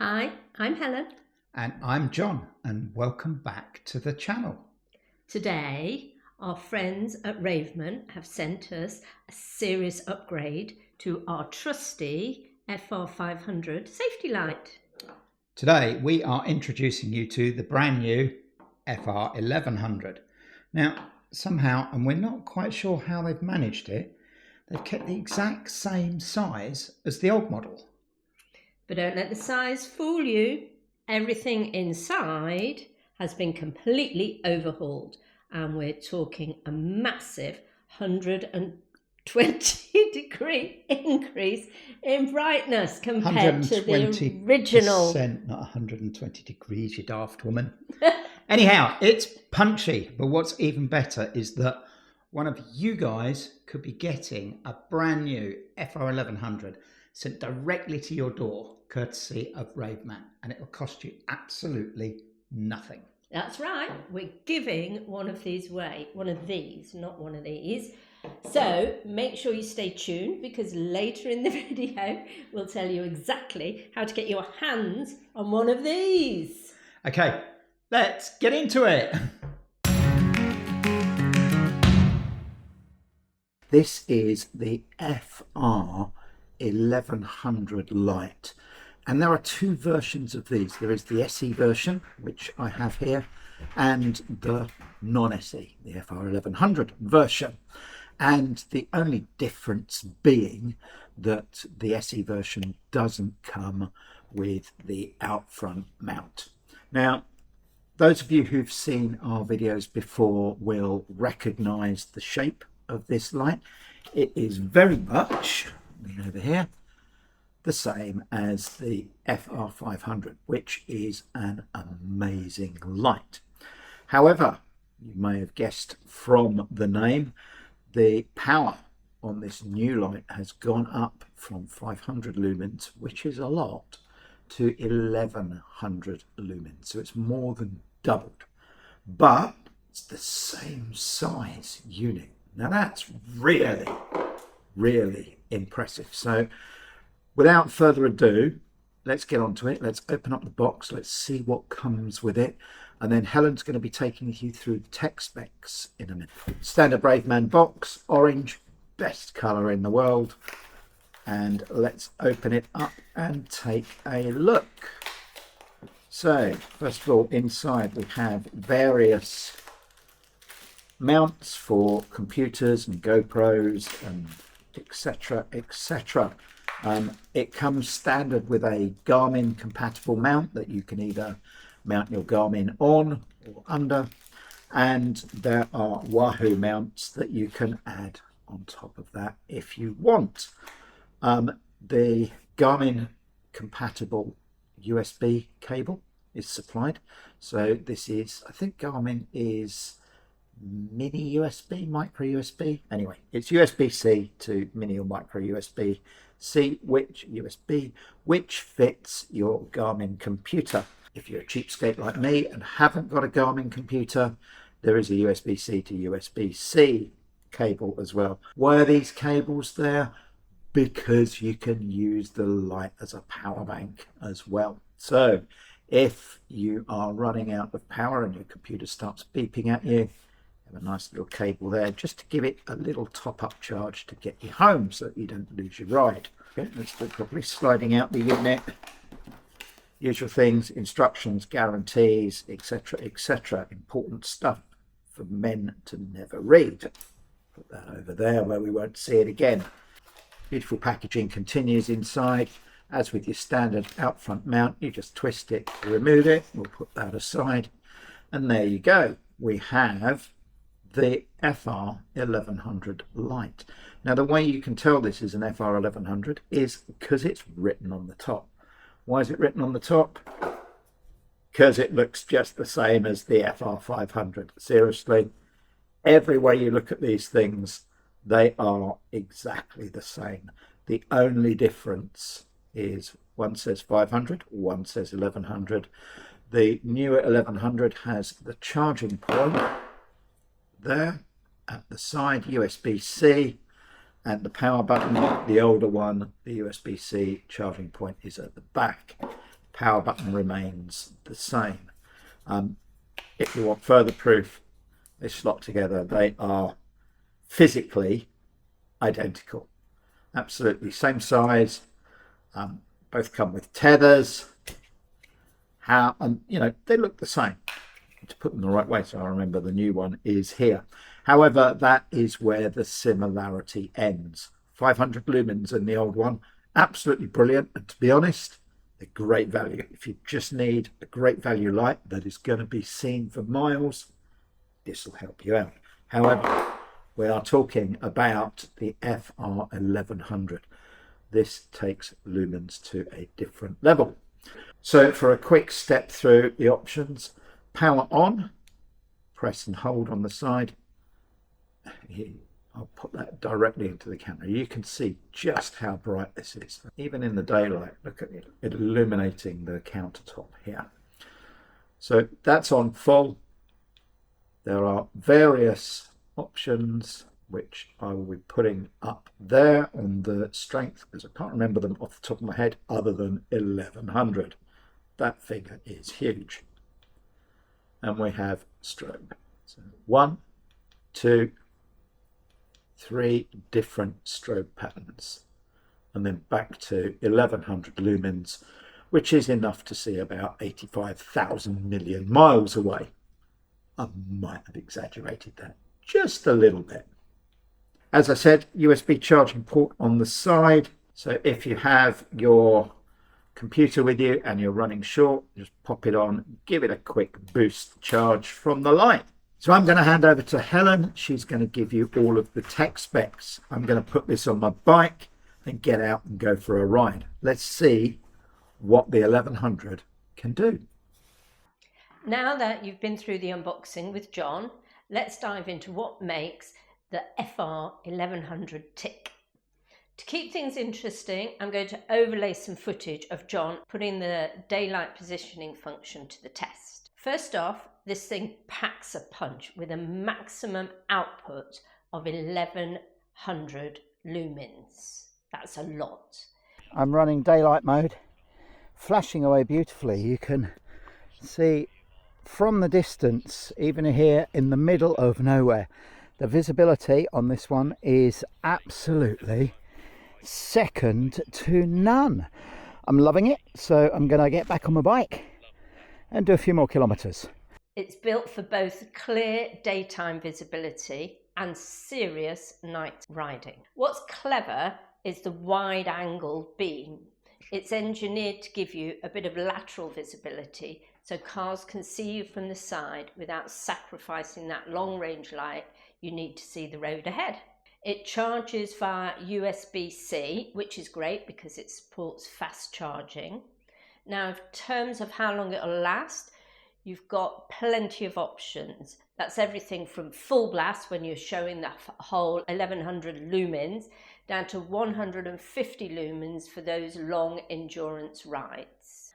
Hi, I'm Helen. And I'm John, and welcome back to the channel. Today, our friends at Ravemen have sent us a serious upgrade to our trusty FR500 safety light. Today we are introducing you to the brand new FR1100. Now, somehow, and we're not quite sure how they've managed it, they've kept the exact same size as the old model. But don't let the size fool you. Everything inside has been completely overhauled, and we're talking a massive 120-degree increase in brightness compared to the original. Not 120 degrees, you daft woman. Anyhow, it's punchy, but what's even better is that one of you guys could be getting a brand new FR1100 sent directly to your door, courtesy of Ravemen, and it will cost you absolutely nothing. That's right, we're giving one of these, not one of these. So make sure you stay tuned, because later in the video we'll tell you exactly how to get your hands on one of these. Okay, let's get into it. This is the FR1100 light, and there are two versions of these. There is the SE version, which I have here, and the non-SE, the FR1100 version. And the only difference being that the SE version doesn't come with the out front mount. Now, those of you who've seen our videos before will recognize the shape of this light. It is very much, over here, the same as the FR500, which is an amazing light. However, you may have guessed from the name, the power on this new light has gone up from 500 lumens, which is a lot, to 1100 lumens. So it's more than doubled, but it's the same size unit. Now that's really, really impressive. So without further ado, let's get onto it. Let's open up the box. Let's see what comes with it. And then Helen's going to be taking you through the tech specs in a minute. Standard Ravemen box, orange, best colour in the world. And let's open it up and take a look. So first of all, inside we have various mounts for computers and GoPros and etc, etc. It comes standard with a Garmin compatible mount that you can either mount your Garmin on or under, and there are Wahoo mounts that you can add on top of that if you want. The Garmin compatible USB cable is supplied, so this is, I think Garmin is mini USB, micro USB. Anyway, it's USB-C to mini or micro USB-C, which fits your Garmin computer. If you're a cheapskate like me and haven't got a Garmin computer, there is a USB-C to USB-C cable as well. Why are these cables there? Because you can use the light as a power bank as well. So if you are running out of power and your computer starts beeping at you, have a nice little cable there just to give it a little top-up charge to get you home so that you don't lose your ride. Okay, let's do it properly. Sliding out the unit, usual things, instructions, guarantees, etc, etc. Important stuff for men to never read. Put that over there where we won't see it again. Beautiful packaging continues inside. As with your standard out front mount, you just twist it to remove it. We'll put that aside, and there you go. We have the FR1100 light. Now the way you can tell this is an FR1100 is because it's written on the top. Why is it written on the top? Because it looks just the same as the FR500. Seriously, every way you look at these things, they are exactly the same. The only difference is one says 500, one says 1100. The newer 1100 has the charging point there at the side, USB-C, and the power button. The older one, the USB-C charging point, is at the back. power button remains the same. If you want further proof, they slot together. They are physically identical, absolutely same size. Both come with tethers. They look the same. To put them the right way, so I remember the new one is here. However, that is where the similarity ends. 500 lumens in the old one, absolutely brilliant, and to be honest, a great value. If you just need a great value light that is going to be seen for miles, this will help you out. However, we are talking about the FR1100. This takes lumens to a different level. So for a quick step through the options, power on, press and hold on the side. Here, I'll put that directly into the camera. You can see just how bright this is. Even in the daylight, look at it illuminating the countertop here. So that's on full. There are various options which I will be putting up there on the strength, because I can't remember them off the top of my head other than 1100. That figure is huge. And we have strobe. So 1, 2, 3 different strobe patterns, and then back to 1100 lumens, which is enough to see about 85,000 million miles away. I might have exaggerated that just a little bit. As I said, USB charging port on the side. So if you have your computer with you and you're running short, just pop it on, give it a quick boost charge from the light. So I'm going to hand over to Helen. She's going to give you all of the tech specs. I'm going to put this on my bike and get out and go for a ride. Let's see what the 1100 can do. Now that you've been through the unboxing with John, let's dive into what makes the FR1100 tick. To keep things interesting, I'm going to overlay some footage of John putting the daylight positioning function to the test. First off, this thing packs a punch with a maximum output of 1100 lumens. That's a lot. I'm running daylight mode, flashing away beautifully. You can see from the distance, even here in the middle of nowhere, the visibility on this one is absolutely second to none. I'm loving it, so I'm going to get back on my bike and do a few more kilometres. It's built for both clear daytime visibility and serious night riding. What's clever is the wide angle beam. It's engineered to give you a bit of lateral visibility so cars can see you from the side without sacrificing that long range light you need to see the road ahead. It charges via USB-C, which is great because it supports fast charging. Now, in terms of how long it'll last, you've got plenty of options. That's everything from full blast when you're showing the whole 1100 lumens down to 150 lumens for those long endurance rides.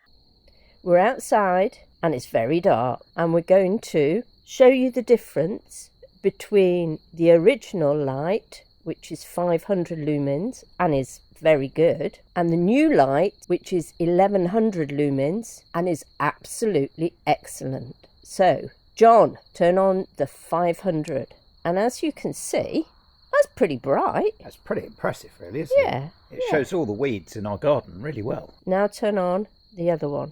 We're outside and it's very dark, and we're going to show you the difference between the original light, which is 500 lumens and is very good, and the new light, which is 1100 lumens and is absolutely excellent. So, John, turn on the 500, and as you can see, that's pretty bright. That's pretty impressive, really, isn't it? Yeah. It shows all the weeds in our garden really well. Now turn on the other one.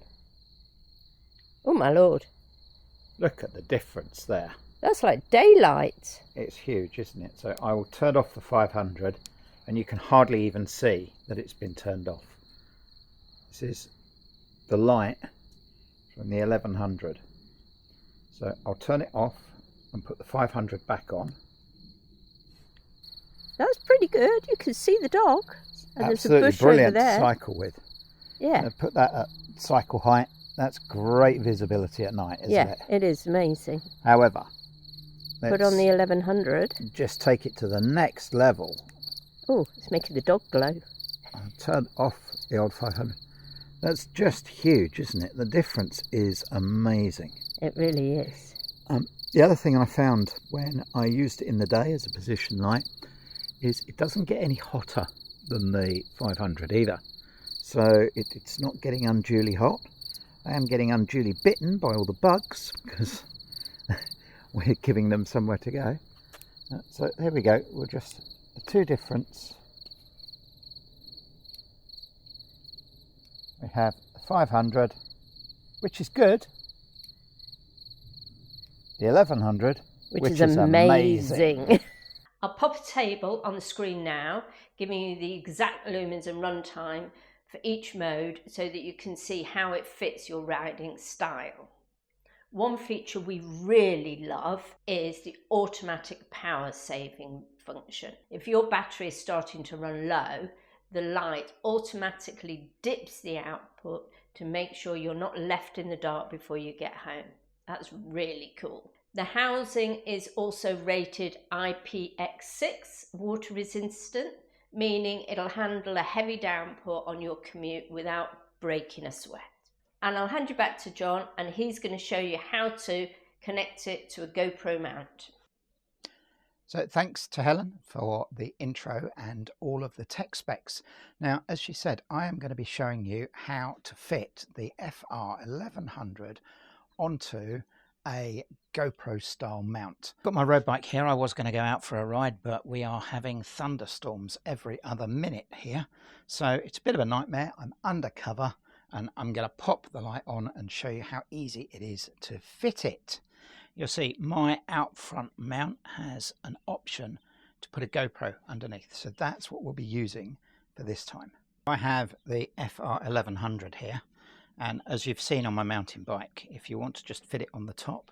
Oh my lord. Look at the difference there. That's like daylight. It's huge, isn't it? So I will turn off the 500 and you can hardly even see that it's been turned off. This is the light from the 1100. So I'll turn it off and put the 500 back on. That's pretty good. You can see the dog. And absolutely there's a bush brilliant over there. cycle with. Yeah. Put that at cycle height. That's great visibility at night, isn't it? Yeah, it is amazing. However, put on the 1100. Just take it to the next level. Oh, it's making the dog glow. I'll turn off the old 500. That's just huge, isn't it? The difference is amazing. It really is. The other thing I found when I used it in the day as a position light is it doesn't get any hotter than the 500 either. So it's not getting unduly hot. I am getting unduly bitten by all the bugs because we're giving them somewhere to go. So there we go. We'll just the two difference. We have the 500, which is good. The 1100, which is amazing. I'll pop a table on the screen now, giving you the exact lumens and runtime for each mode so that you can see how it fits your riding style. One feature we really love is the automatic power saving function. If your battery is starting to run low, the light automatically dips the output to make sure you're not left in the dark before you get home. That's really cool. The housing is also rated IPX6 water resistant, meaning it'll handle a heavy downpour on your commute without breaking a sweat. And I'll hand you back to John, and he's going to show you how to connect it to a GoPro mount. So thanks to Helen for the intro and all of the tech specs. Now, as she said, I am going to be showing you how to fit the FR1100 onto a GoPro style mount. Got my road bike here. I was going to go out for a ride, but we are having thunderstorms every other minute here. So it's a bit of a nightmare. I'm undercover and I'm going to pop the light on and show you how easy it is to fit it. You'll see my out front mount has an option to put a GoPro underneath. So that's what we'll be using for this time. I have the FR1100 here. And as you've seen on my mountain bike, if you want to just fit it on the top,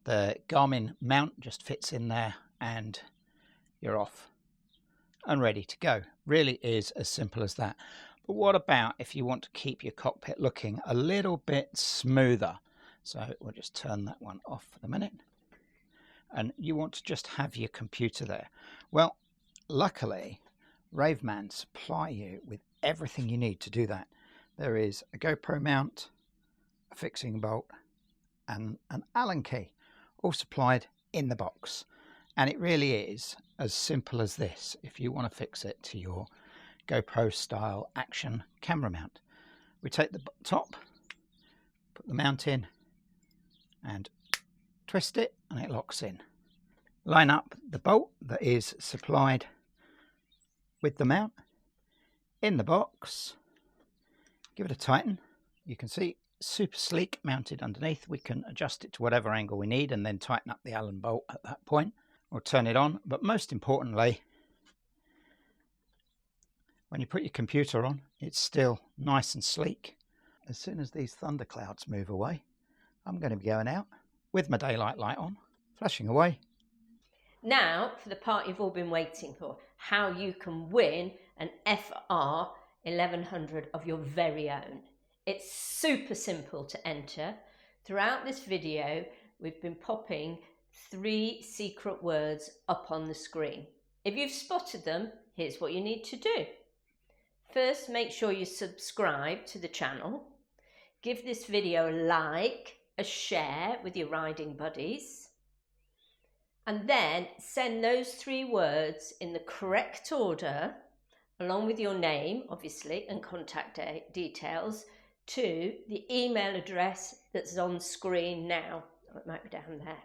the Garmin mount just fits in there and you're off and ready to go. Really is as simple as that. But what about if you want to keep your cockpit looking a little bit smoother? So we'll just turn that one off for the minute. And you want to just have your computer there. Well, luckily, Ravemen supply you with everything you need to do that. There is a GoPro mount, a fixing bolt, and an Allen key, all supplied in the box. And it really is as simple as this if you want to fix it to your GoPro style action camera mount. We take the top, put the mount in, and twist it, and it locks in. Line up the bolt that is supplied with the mount in the box. Give it a tighten. You can see super sleek mounted underneath. We can adjust it to whatever angle we need and then tighten up the Allen bolt at that point or turn it on. But most importantly, when you put your computer on, it's still nice and sleek. As soon as these thunderclouds move away, I'm going to be going out with my daylight light on, flashing away. Now for the part you've all been waiting for, how you can win an FR1100 of your very own. It's super simple to enter. Throughout this video, we've been popping 3 secret words up on the screen. If you've spotted them, here's what you need to do. First, make sure you subscribe to the channel. Give this video a like, a share with your riding buddies. And then send those 3 words in the correct order, along with your name, obviously, and contact details, to the email address that's on screen now. Oh, it might be down there.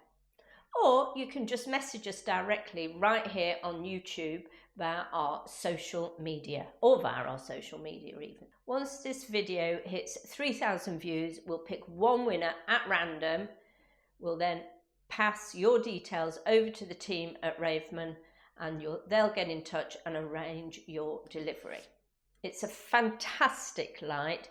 Or you can just message us directly right here on YouTube via our social media, or via our social media even. Once this video hits 3,000 views, we'll pick one winner at random. We'll then pass your details over to the team at Ravemen, and they'll get in touch and arrange your delivery. It's a fantastic light,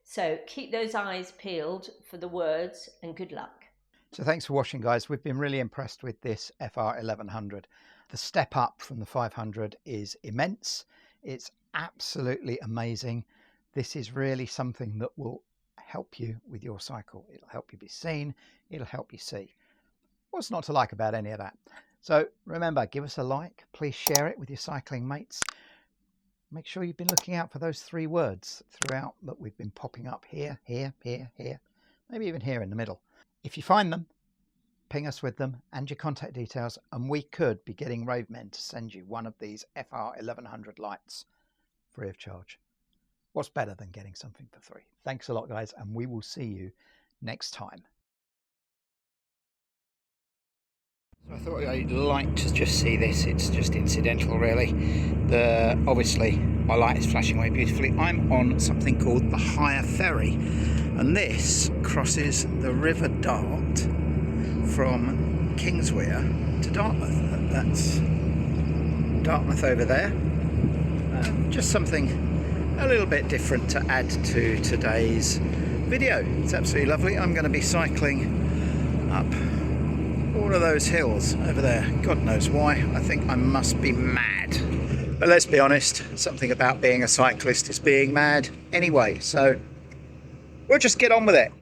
so keep those eyes peeled for the words, and good luck. So thanks for watching, guys. We've been really impressed with this FR1100. The step up from the 500 is immense. It's absolutely amazing. This is really something that will help you with your cycle. It'll help you be seen. It'll help you see. What's not to like about any of that? So remember, give us a like. Please share it with your cycling mates. Make sure you've been looking out for those 3 words throughout that we've been popping up here, here, here, here, maybe even here in the middle. If you find them, ping us with them and your contact details, and we could be getting Ravemen to send you one of these FR1100 lights free of charge. What's better than getting something for free? Thanks a lot, guys, and we will see you next time. So I thought I'd like to just see this. It's just incidental, really. Obviously my light is flashing away beautifully. I'm on something called the Higher Ferry, and this crosses the River Dart from Kingswear to Dartmouth. That's Dartmouth over there. Just something a little bit different to add to today's video. It's absolutely lovely. I'm going to be cycling up all of those hills over there. God knows why. I think I must be mad. But let's be honest, something about being a cyclist is being mad anyway. So we'll just get on with it.